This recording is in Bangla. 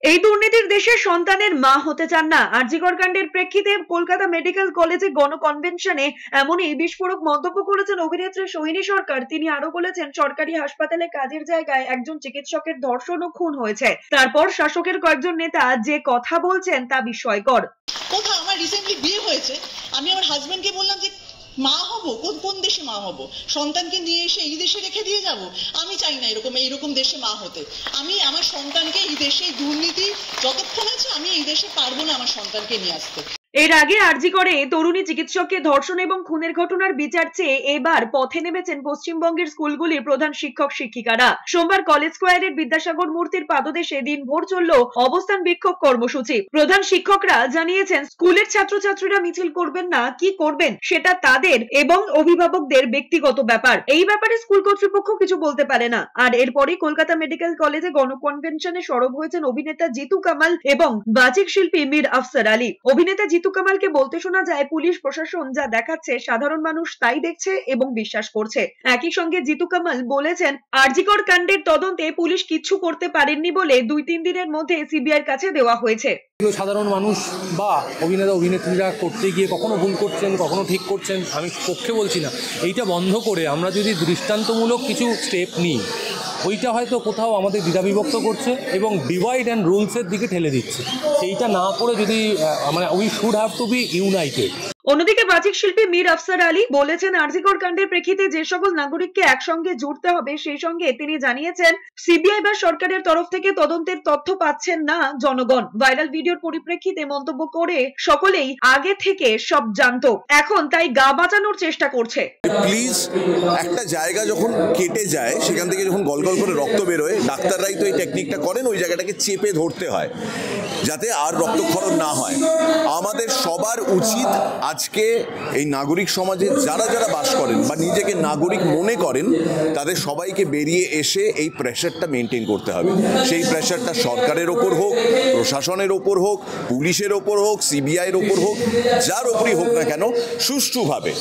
এই দুর্নীতির দেশে সন্তানের মা হতে চান না। আরজিকর কাণ্ডের প্রেক্ষিতে কলকাতা মেডিকেল কলেজে গণকনভেনশনে এমনই বিস্ফোরক মন্তব্য করেছেন অভিনেত্রী সোহিনী সরকার। তিনি আরো বলেছেন, সরকারি হাসপাতালে কাজের জায়গায় একজন চিকিৎসকের ধর্ষণ ও খুন হয়েছে, তারপর শাসকের কয়েকজন নেতা যে কথা বলছেন তা বিস্ময়কর। কোথাও আমার রিসেন্টলি বিয়ে হয়েছে, আমি আমার হাজবেন্ডকে বললাম যে মা হব, কোন দেশে মা হব, সন্তানকে নিয়ে এসে এই দেশে রেখে দিয়ে যাব? আমি চাই না এরকম দেশে মা হতে। আমি আমার সন্তানকে এই দেশে দুর্নীতি যতক্ষণ আছে আমি এই দেশে পারবো না আমার সন্তানকে নিয়ে আসতে। এর আগে আরজিকরে তরুণী চিকিৎসককে ধর্ষণ এবং খুনের ঘটনার বিচার চেয়ে এবার পথে নেমেছেন পশ্চিমবঙ্গের স্কুলগুলির প্রধান শিক্ষক শিক্ষিকারা। সোমবার কলেজ স্কোয়ারের বিদ্যাসাগর মূর্তির পাদদেশে দিনভর চলল অবস্থান বিক্ষোভ কর্মসূচি। প্রধান শিক্ষকরা জানিয়েছেন, স্কুলের ছাত্রছাত্রীরা মিছিল করবেন না কি করবেন সেটা তাদের এবং অভিভাবকদের ব্যক্তিগত ব্যাপার। এই ব্যাপারে স্কুল কর্তৃপক্ষ কিছু বলতে পারে না। আর এরপরই কলকাতা মেডিকেল কলেজে গণকনভেনশনে সরব হয়েছেন অভিনেতা জিতু কামাল এবং বাচিক শিল্পী মীর আফসার আলী। অভিনেতা জিতু কামালকে বলতে শোনা যায়, পুলিশ প্রশাসন যা দেখাচ্ছে সাধারণ মানুষ তাই দেখছে এবং বিশ্বাস করছে। একই সঙ্গে জিতু কামাল বলেছেন, আরজিকর কাণ্ডের তদন্তে পুলিশ কিচ্ছু করতে পারেননি বলে 2-3 দিনের মধ্যে সিবিআইর কাছে দেওয়া হয়েছে। সাধারণ মানুষ বা অভিনেতা অভিনেত্রীরা করতে গিয়ে কখনো ভুল করছেন, কখনো ঠিক করছেন, আমি পক্ষে বলছি না। এইটা বন্ধ করে আমরা যদি দৃষ্টান্তমূলক কিছু স্টেপ নিই, ওইটা হয়তো কোথাও আমাদের দ্বিধাবিভক্ত করছে এবং ডিভাইড অ্যান্ড রুলসের দিকে ঠেলে দিচ্ছে। সেইটা না করে যদি we should have to B United. অন্যদিকে বাচিক শিল্পী মীর আফসার আলী বলেছেন, আরজিকর কাণ্ডের প্রেক্ষিতে যে সকল নাগরিককে একসঙ্গে জুড়তে হবে সেই সঙ্গে তিনি জানিয়েছেন, সিবিআই বা সরকারের তরফ থেকে তদন্তের তথ্য পাচ্ছেন না জনগণ। ভাইরাল ভিডিওর পরিপ্রেক্ষিতে মন্তব্য করে সকলেই আগে থেকে সব জানতো, এখন তাই গা বাঁচানোর চেষ্টা করছে। প্লিজ, একটা জায়গা যখন কেটে যায় সেখান থেকে যখন গল গল করে রক্ত বেরোয়, ডাক্তাররাই তো এই টেকনিকটা করেন, ওই জায়গাটাকে চেপে ধরতে হয় যাতে আর রক্তক্ষরণ না হয়। আমাদের সবার উচিত আজকে এই নাগরিক সমাজে যারা যারা বাস করেন বা নিজেকে নাগরিক মনে করেন তাদের সবাইকে বেরিয়ে এসে এই প্রেশারটা মেনটেন করতে হবে। সেই প্রেশারটা সরকারের ওপর হোক, প্রশাসনের ওপর হোক, পুলিশের ওপর হোক, সিবিআইয়ের ওপর হোক, যার ওপরই হোক না কেন, সুষ্ঠুভাবে